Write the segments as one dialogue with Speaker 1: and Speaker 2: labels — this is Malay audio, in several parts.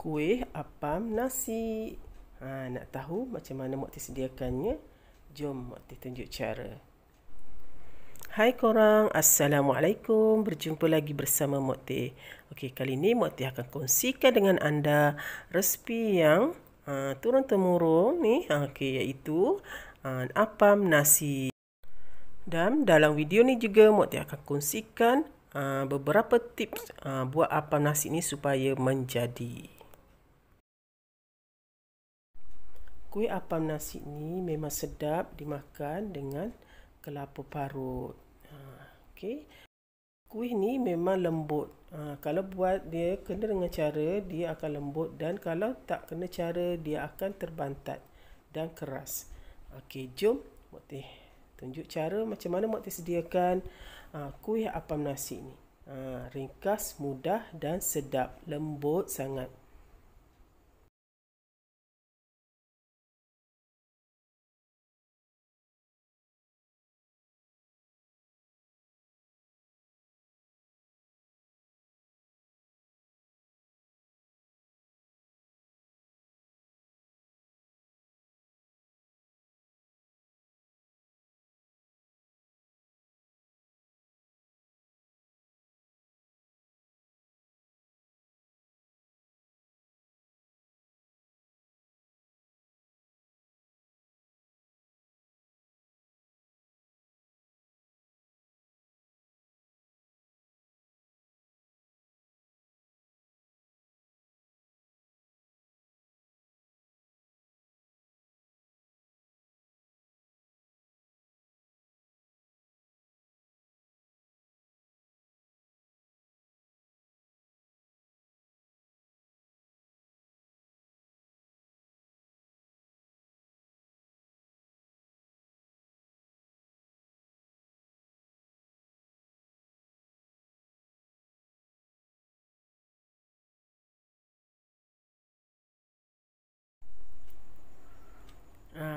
Speaker 1: Kuih apam nasi. Nak tahu macam mana Mak Teh sediakannya? Jom Mak Teh tunjuk cara. Hai korang, Assalamualaikum. Berjumpa lagi bersama Mak Teh. Okey, kali ini Mak Teh akan kongsikan dengan anda resipi yang turun-temurun ni, iaitu apam nasi. Dan dalam video ni juga Mak Teh akan kongsikan beberapa tips buat apam nasi ni supaya menjadi. Kuih apam nasi ni memang sedap dimakan dengan kelapa parut. Okey. Kuih ni memang lembut. Kalau buat dia kena dengan cara, dia akan lembut, dan kalau tak kena cara, dia akan terbantat dan keras. Okey, jom Mak Teh tunjuk cara macam mana Mak Teh sediakan kuih apam nasi ni. Ringkas, mudah dan sedap, lembut sangat.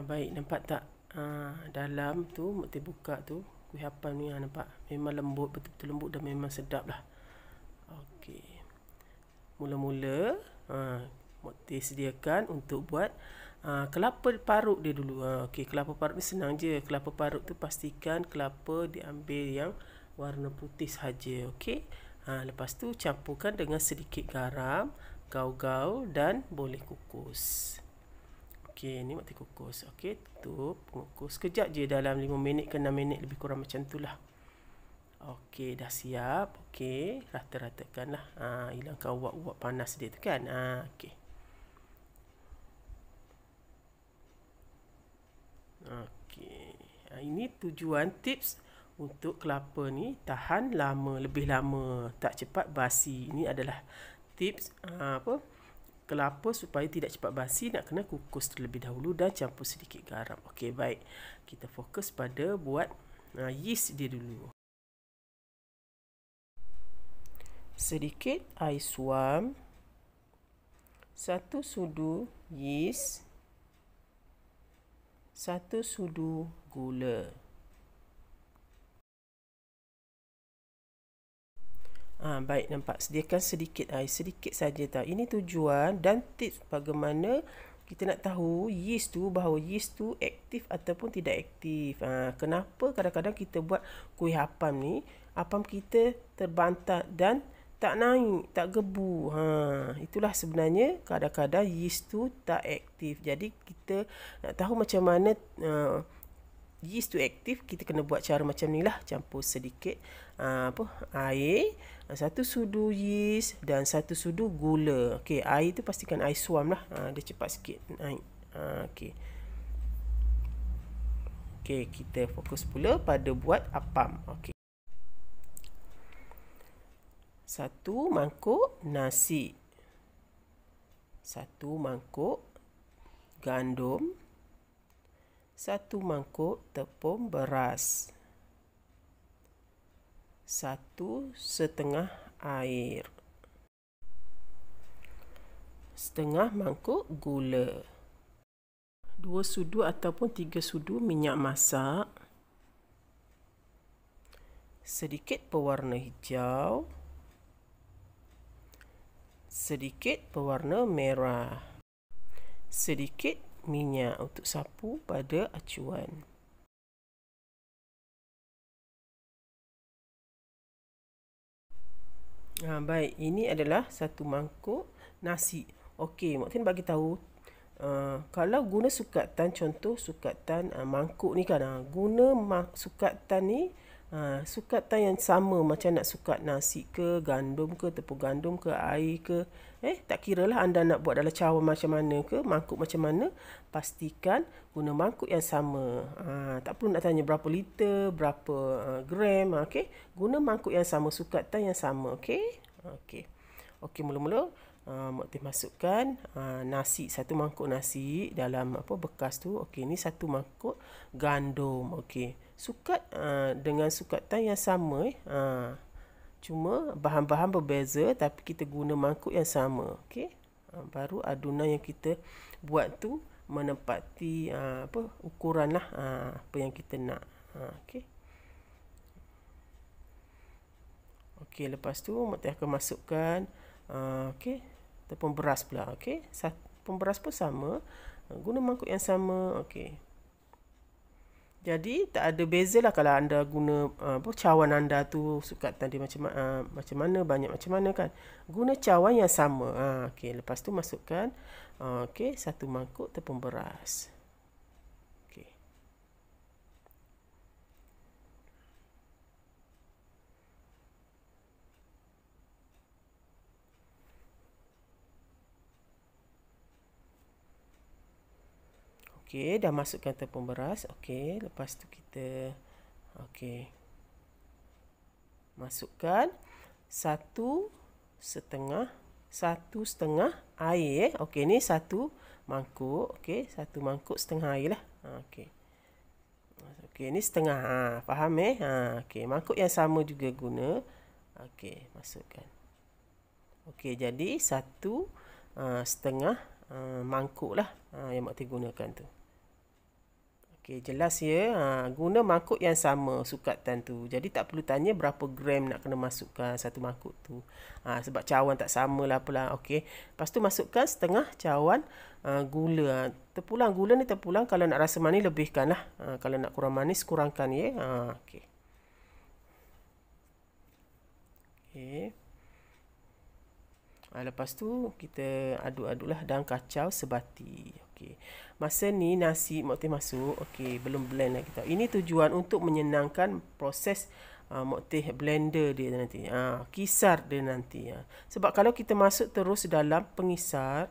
Speaker 1: Baik, nampak tak? Dalam tu Mak Teh buka tu, kuih apam ni nampak memang lembut, betul-betul lembut dan memang sedap lah. Okey. Mula-mula Mak Teh sediakan untuk buat kelapa parut dia dulu. Okey, kelapa parut ni senang je. Kelapa parut tu pastikan kelapa diambil yang warna putih saja. Okey. Lepas tu campurkan dengan sedikit garam, gaul-gaul dan boleh kukus. Okey, ni Mak Teh kukus. Okey, tutup, kukus sekejap je, dalam 5 minit ke 6 minit lebih kurang macam tu lah. Okey, dah siap. Okey, rata-ratakan lah. Hilangkan uap-uap panas dia tu kan. Okey. Okey. Ini tujuan tips untuk kelapa ni tahan lama, lebih lama, tak cepat basi. Ini adalah tips kelapa supaya tidak cepat basi, nak kena kukus terlebih dahulu dan campur sedikit garam. Okey, baik. Kita fokus pada buat yeast dia dulu. Sedikit air suam, 1 sudu yeast, 1 sudu gula. Baik, nampak, sediakan sedikit air, sedikit saja tau. Ini tujuan dan tips bagaimana kita nak tahu yeast tu, bahawa yeast tu aktif ataupun tidak aktif. Kenapa kadang-kadang kita buat kuih apam ni, apam kita terbantat dan tak naik, tak gebu. Itulah sebenarnya kadang-kadang yeast tu tak aktif. Jadi kita nak tahu macam mana yeast tu aktif, kita kena buat cara macam ni lah. Campur sedikit air, 1 sudu yeast dan 1 sudu gula. Okey, air tu pastikan air suam lah. Dia cepat sikit naik. Okey. Okey, kita fokus pula pada buat apam. Okey. 1 mangkuk nasi, 1 mangkuk gandum, 1 mangkuk tepung beras, 1 setengah air, setengah mangkuk gula, 2 sudu ataupun 3 sudu minyak masak, sedikit pewarna hijau, sedikit pewarna merah, sedikit minyak untuk sapu pada acuan. Baik, ini adalah satu mangkuk nasi. Okey, Mak Tin bagi tahu kalau guna sukatan, contoh sukatan mangkuk ni kan, guna sukatan ni sukatan yang sama macam nak sukat nasi ke, gandum ke, tepung gandum ke, air ke, tak kira lah anda nak buat dalam cawan macam mana ke, mangkuk macam mana, pastikan guna mangkuk yang sama. Tak perlu nak tanya berapa liter, berapa gram, okey. Guna mangkuk yang sama, sukatan yang sama, okey. Okey, mula-mula Mak Tin masukkan nasi, satu mangkuk nasi dalam bekas tu. Okey, ni satu mangkuk gandum. Okey, sukat dengan sukatan yang sama. Cuma bahan-bahan berbeza tapi kita guna mangkuk yang sama. Okey, baru adunan yang kita buat tu menepati ukuran lah apa yang kita nak. Okey. Okey, lepas tu Mak Tin akan masukkan tepung beras pula. Okey, tepung beras pun sama, guna mangkuk yang sama. Okey, jadi tak ada beza lah kalau anda guna cawan anda tu sukatan dia macam mana, banyak macam mana kan, guna cawan yang sama. Okey, lepas tu masukkan satu mangkuk tepung beras. Okey, dah masukkan tepung beras. Okey, lepas tu kita masukkan satu setengah air. Okey, ni satu mangkuk. Okey, satu mangkuk setengah air lah. Okey, ni setengah. Faham okey, mangkuk yang sama juga guna. Okey, masukkan. Okey, jadi satu setengah mangkuk lah yang Mak Tin gunakan tu. Okey, jelas ya. Guna mangkuk yang sama sukatan tu. Jadi tak perlu tanya berapa gram nak kena masukkan satu mangkuk tu. Sebab cawan tak sama lah apalah. Okey. Lepas tu masukkan setengah cawan gula. Terpulang gula ni terpulang, kalau nak rasa manis lebihkan lah. Kalau nak kurang manis kurangkan ya. Okey. Okey. Lepas tu kita aduk-aduk lah dan kacau sebati. Okey. Masa ni nasi Mak Tin masuk. Okey, belum blend lagi tau. Ini tujuan untuk menyenangkan proses Mak Tin blender dia nanti. Kisar dia nanti. Sebab kalau kita masuk terus dalam pengisar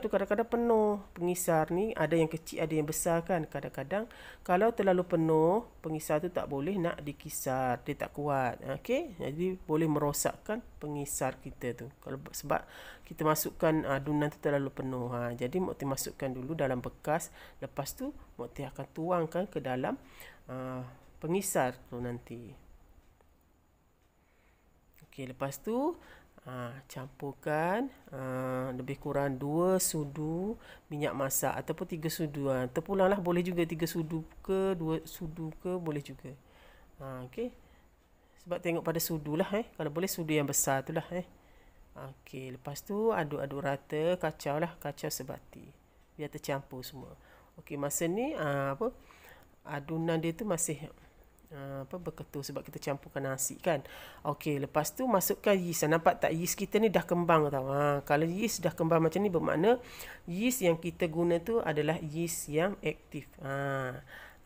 Speaker 1: tu kadang-kadang penuh. Pengisar ni ada yang kecil, ada yang besar kan. Kadang-kadang kalau terlalu penuh, pengisar tu tak boleh nak dikisar. Dia tak kuat. Okey, jadi boleh merosakkan pengisar kita tu. Sebab kita masukkan adunan tu terlalu penuh. Jadi Mak Tin masukkan dulu dalam bekas. Lepas tu Mak Tin akan tuangkan ke dalam pengisar tu nanti. Okey, lepas tu campurkan lebih kurang 2 sudu minyak masak ataupun 3 sudu. Terpulanglah, boleh juga 3 sudu ke 2 sudu ke boleh juga. Okey. Sebab tengok pada sudu lah kalau boleh sudu yang besar tu lah Okey, lepas tu aduk-aduk rata, kacau sebati biar tercampur semua. Okey, masa ni adunan dia tu masih berketul sebab kita campurkan nasi kan. Okey, lepas tu masukkan yeast. Nampak tak yeast kita ni dah kembang tau. Kalau yeast dah kembang macam ni bermakna yeast yang kita guna tu adalah yeast yang aktif.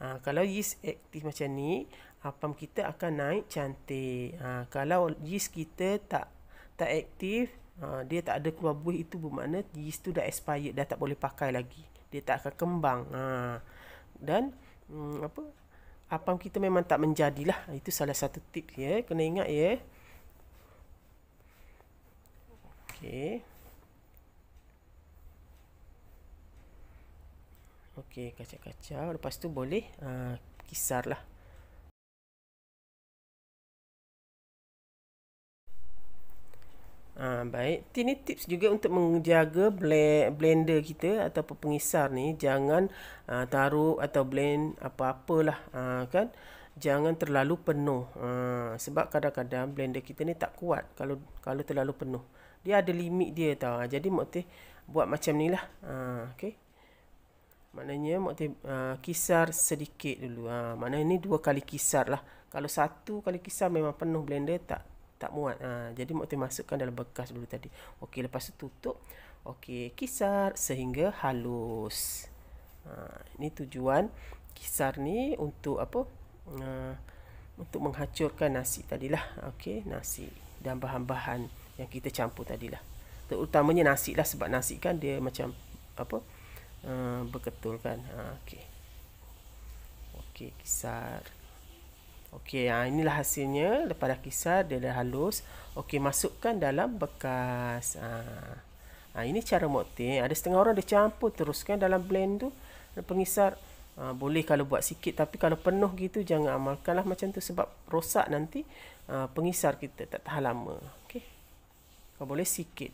Speaker 1: Kalau yeast aktif macam ni, apam kita akan naik cantik. Kalau yeast kita tak aktif, dia tak ada keluar buih, itu bermakna yeast tu dah expired, dah tak boleh pakai lagi. Dia tak akan kembang. Dan apam kita memang tak menjadilah. Itu salah satu tips ya. Kena ingat ya. Okey. Okey, kacau-kacau. Lepas tu boleh kisarlah. Baik, ini tips juga untuk menjaga blender kita ataupun pengisar ni. Jangan taruh atau blend apa-apalah kan. Jangan terlalu penuh. Sebab kadang-kadang blender kita ni tak kuat kalau terlalu penuh. dia ada limit dia tau. Jadi Mak Teh buat macam ni lah. Okey. Maknanya Mak Teh kisar sedikit dulu. Maknanya ni 2 kali kisar lah. Kalau 1 kali kisar memang penuh blender tak muat. Jadi Mak Teh masukkan dalam bekas dulu tadi. Okey, lepas tu tutup. Okey, kisar sehingga halus. Ini tujuan kisar ni untuk apa? Untuk menghancurkan nasi tadilah. Okey, nasi dan bahan-bahan yang kita campur tadilah. Terutamanya nasi lah, sebab nasi kan dia macam apa? Berketul kan. Okey. Okey, kisar. Okey, inilah hasilnya. Lepas dah kisar, dia dah halus. Okey, masukkan dalam bekas. Ini cara Mak Teh. Ada setengah orang dia campur teruskan dalam blend tu, pengisar. Boleh kalau buat sikit, tapi kalau penuh gitu jangan amalkanlah macam tu, sebab rosak nanti pengisar kita tak tahan lama. Okey. Kalau boleh sikit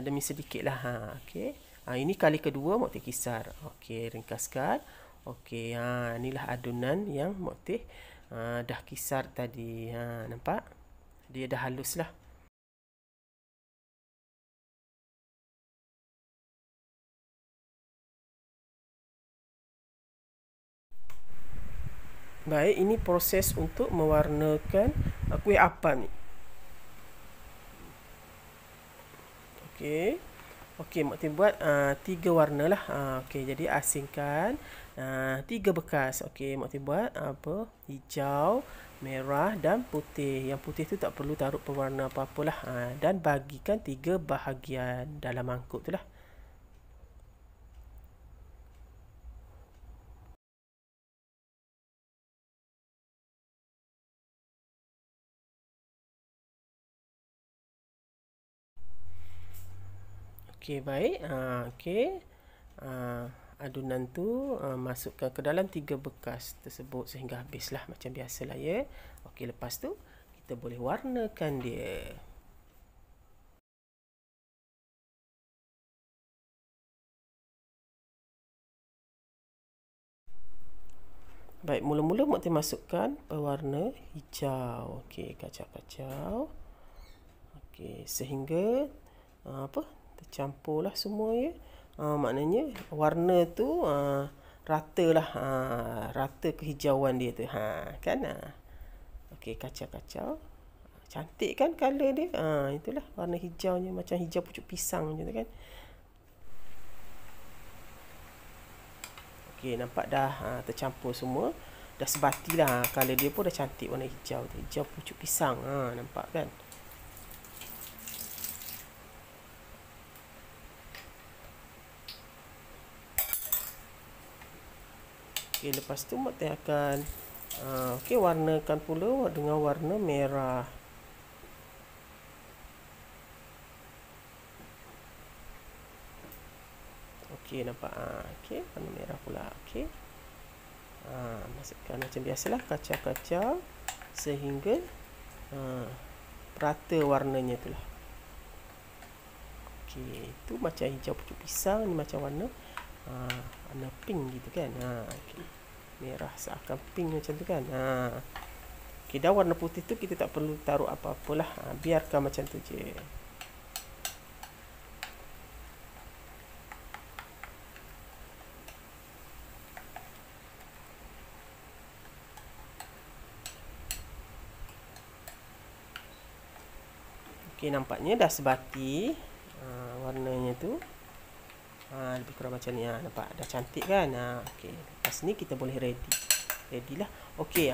Speaker 1: demi sedikit lah. Okey. Ini kali kedua Mak Teh kisar. Okey, ringkaskan. Okey, inilah adunan yang Mak Teh dah kisar tadi. Nampak? Dia dah halus lah. Baik, ini proses untuk mewarnakan kuih apam ni. Okey. Okey, Mak Teh buat 3 warna lah. Okey, jadi asingkan 3 bekas. Okey, Mak Teh buat apa? Hijau, merah dan putih. Yang putih tu tak perlu taruh pewarna apa-apalah. Dan bagikan 3 bahagian dalam mangkuk tu lah. Okey, baik. Okey. Adunan tu masukkan ke dalam 3 bekas tersebut sehingga habislah macam biasalah ya. Okey, lepas tu kita boleh warnakan dia. Baik, mula-mula Mak Teh masukkan pewarna hijau. Okey, kacau-kacau. Okey, sehingga tercampurlah semua ya. Maknanya warna tu ratalah, rata kehijauan dia tu. Kan? Okey, kacau-kacau. Cantik kan color dia? Itulah warna hijaunya, macam hijau pucuk pisang macam tu kan. Okey, nampak dah tercampur semua. Dah sebati dah. Color dia pun dah cantik, warna hijau tu. Hijau pucuk pisang. Nampak kan? Okey, lepas tu Mak Teh akan warnakan pula dengan warna merah. Okey, nampak. Okey, warna merah pula. Okey. Masukkan macam biasalah, kacau-kacau sehingga rata warnanya tu lah. Okey, itu macam hijau pucuk pisang, ni macam warna pink gitu kan. Okay. Merah seakan pink macam tu kan. Okay, dah warna putih tu kita tak perlu taruh apa-apalah. Biarkan macam tu je. Okay, nampaknya dah sebati warnanya tu. Lebih kurang macam ni. Nampak dah cantik kan. Okey, lepas ni kita boleh ready lah. Okey,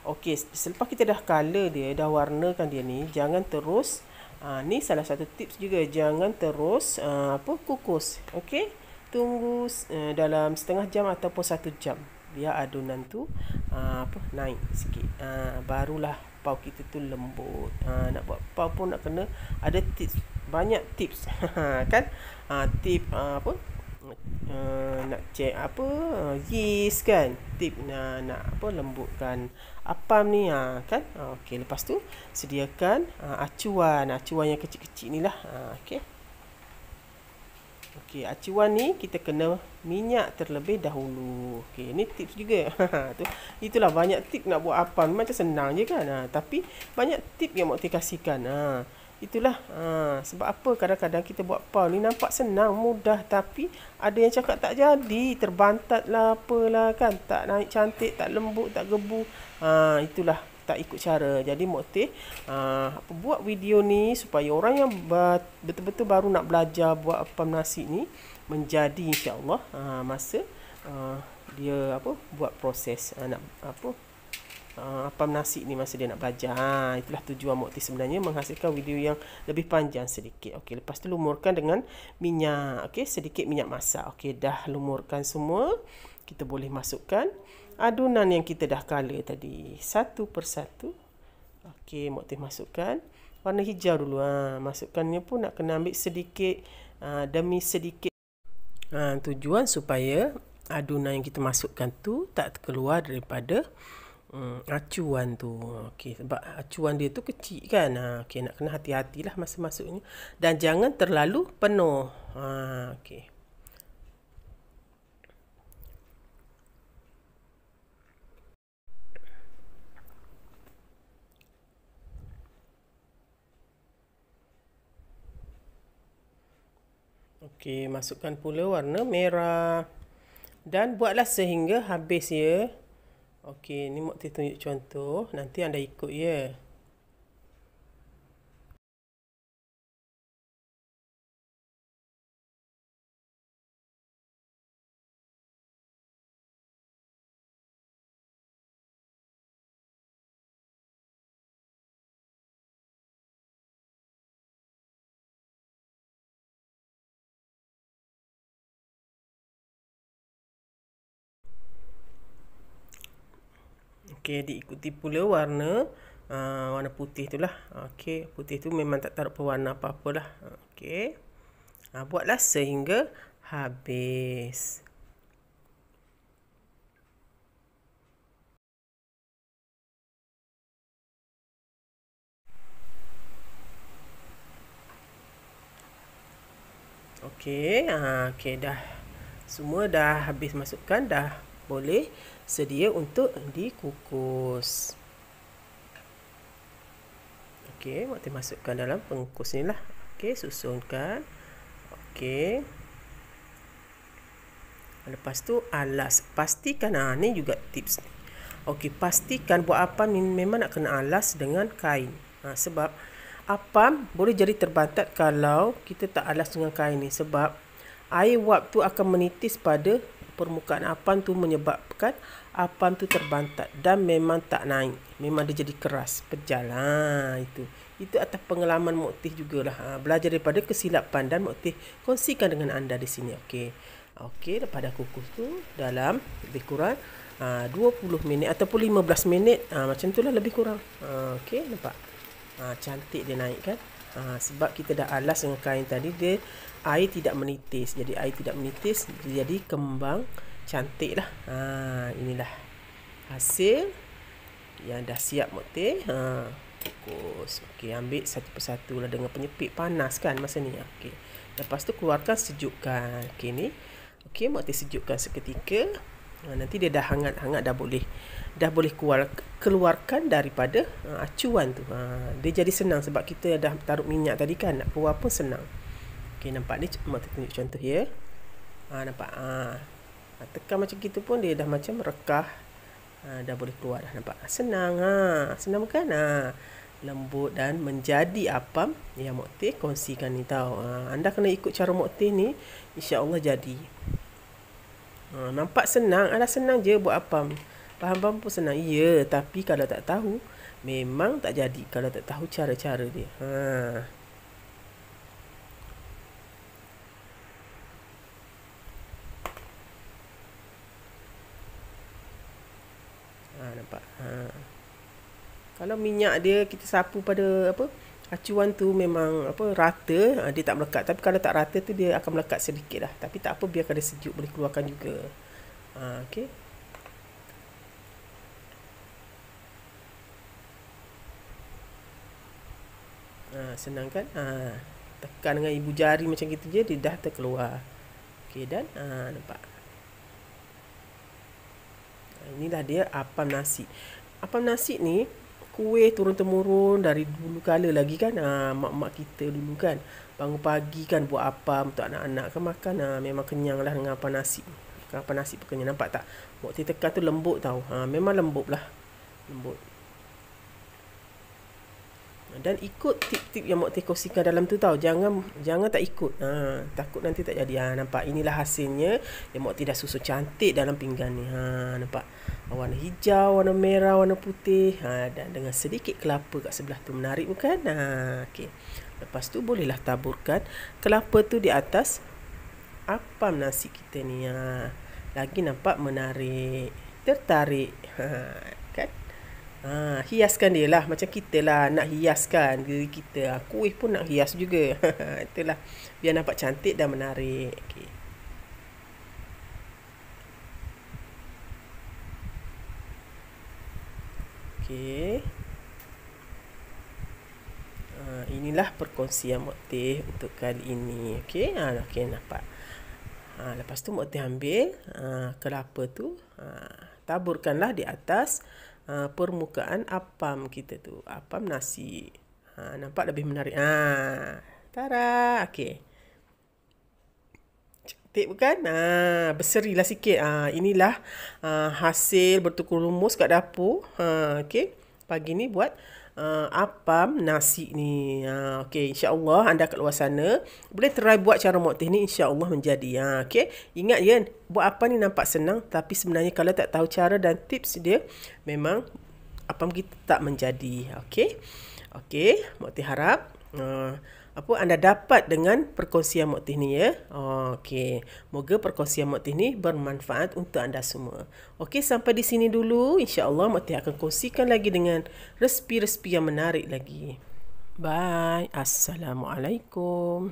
Speaker 1: okey, selepas kita dah color dia, dah warnakan dia ni, jangan terus ni salah satu tips juga, jangan terus kukus. Okey, tunggu dalam setengah jam ataupun 1 jam biar adunan tu naik sikit. Barulah pau kita tu lembut. Nak buat pau pun nak kena ada tips, banyak tips kan. Tip nak check yeast kan, tip nak lembutkan apam ni kan. Okey, lepas tu sediakan acuan yang kecil-kecil ni lah. Okey, acuan ni kita kena minyak terlebih dahulu. Okey, ni tips juga. Itulah banyak tip nak buat apam, macam senang je kan. Tapi banyak tip yang Mak Teh kasihkan. Itulah sebab apa kadang-kadang kita buat pau ni nampak senang, mudah, tapi ada yang cakap tak jadi, terbantat lah apalah kan, tak naik cantik, tak lembut, tak gebu. Itulah tak ikut cara. Jadi Mok Teh buat video ni supaya orang yang betul-betul baru nak belajar buat appam nasi ni menjadi, insya-Allah masa dia buat proses nak appam nasi ni masa dia nak belajar. Itulah tujuan Mok Teh sebenarnya, menghasilkan video yang lebih panjang sedikit. Okey, lepas tu lumurkan dengan minyak. Okey, sedikit minyak masak. Okey, dah lumurkan semua. Kita boleh masukkan adunan yang kita dah color tadi satu persatu. Okey, Mok Teh masukkan warna hijau dulu. Masukkannya pun nak kena ambil sedikit demi sedikit. Tujuan supaya adunan yang kita masukkan tu tak keluar daripada acuan tu. Okey, sebab acuan dia tu kecil kan. Okey, nak kena hati-hatilah masa masuknya dan jangan terlalu penuh. Okey. Okey, masukkan pula warna merah dan buatlah sehingga habis ya. Okey, ni Mok Teh tunjuk contoh, nanti anda ikut ya. Okey, diikuti pula warna warna putih itulah. Okey, putih tu memang tak taruh pewarna apa-apalah. Okey. Buatlah sehingga habis. Okey, okey dah. Semua dah habis masukkan, dah boleh sedia untuk dikukus. Okey, Mok Teh masukkan dalam pengukus ni lah. Okey, susunkan. Okey. Lepas tu alas. Pastikan ni juga tips ni. Okey, pastikan buat appam ni memang nak kena alas dengan kain. Sebab appam boleh jadi terbantat kalau kita tak alas dengan kain ni, sebab air wap tu akan menitis pada permukaan appam tu menyebabkan appam tu terbantat dan memang tak naik. Memang dia jadi keras, pejal. Itu atas pengalaman Mok Teh jugalah. Belajar daripada kesilapan dan Mok Teh kongsikan dengan anda di sini. Okey. Okey, lepas dah kukus tu dalam lebih kurang 20 minit ataupun 15 minit. Macam tu lah lebih kurang. Okey, nampak? Cantik dia naik kan? Sebab kita dah alas dengan kain tadi, dia air tidak menitis. Jadi air tidak menitis, jadi kembang cantik lah. Inilah hasil yang dah siap Mok Teh. Kukus. Okey, ambil satu persatu lah dengan penyepit panas kan masa ni. Okey. Lepas tu keluarkan, sejukkan. Okey ni. Okey, Mok Teh sejukkan seketika. Nanti dia dah hangat-hangat, dah boleh keluarkan daripada acuan tu. Dia jadi senang sebab kita dah taruh minyak tadi kan, nak keluar pun senang. Okey, nampak ni Mok Teh tunjuk contoh ya. Nampak? Tekan macam gitu pun dia dah macam rekah. Dah boleh keluar dah, nampak? Senang. Senang bukan? Lembut dan menjadi appam yang Mok Teh kongsikan ni tahu. Anda kena ikut cara Mok Teh ni, insya-Allah jadi. Nampak senang, senang je buat appam. Faham pun senang. Ya, tapi kalau tak tahu memang tak jadi kalau tak tahu cara-cara dia. Nampak? Kalau minyak dia kita sapu pada acuan tu memang rata, dia tak melekat. Tapi kalau tak rata tu dia akan melekat sedikit lah. Tapi tak apa, biarkan dia sejuk, boleh keluarkan juga. Okey. Senang kan? Tekan dengan ibu jari macam gitu je, dia dah terkeluar. Okey, dan nampak. Inilah dia appam nasi. Appam nasi ni kuih turun-temurun dari dulu kala lagi kan. Mak-mak kita dulu kan. Bangun pagi kan buat apam untuk anak-anak kan makan. Memang kenyang lah dengan apa nasi. Apa nasi pun kenyang. Nampak tak? Mok Teh tekan tu lembut tau. Memang lembut lah. Lembut. Dan ikut tip-tip yang Mok Teh kongsikan dalam tu tau. Jangan tak ikut. Takut nanti tak jadi. Nampak? Inilah hasilnya yang Mok Teh dah susun cantik dalam pinggan ni. Nampak? Warna hijau, warna merah, warna putih. Dan dengan sedikit kelapa kat sebelah tu. Menarik bukan? Okay. Lepas tu bolehlah taburkan kelapa tu di atas apam nasi kita ni. Lagi nampak menarik. Tertarik. Kan? Hiaskan dia lah. Macam kita lah nak hiaskan diri kita. Kuih pun nak hias juga. Itulah. Biar nampak cantik dan menarik. Okay. Okay. Inilah perkongsian Mok Teh untuk kali ini. Okay. Okay, nampak. Lepas tu Mok Teh ambil kelapa tu. Taburkanlah di atas permukaan apam kita tu. Apam nasi. Nampak lebih menarik. Tara. Okay. Cantik bukan? Berserilah sikit. Inilah hasil bertukar rumus kat dapur. Okay. Pagi ni buat apam nasi ni. Okay. InsyaAllah anda kat luar sana boleh try buat cara Mok Teh ni. InsyaAllah menjadi. Okay. Ingat ya, buat apa ni nampak senang. Tapi sebenarnya kalau tak tahu cara dan tips dia, memang apam kita tak menjadi. Okay. Okay. Mok Teh harap anda dapat dengan perkongsian Mok Teh ni ya. Okey. Moga perkongsian Mok Teh ni bermanfaat untuk anda semua. Okey, sampai di sini dulu. InsyaAllah Mok Teh akan kongsikan lagi dengan resipi-resipi yang menarik lagi. Bye. Assalamualaikum.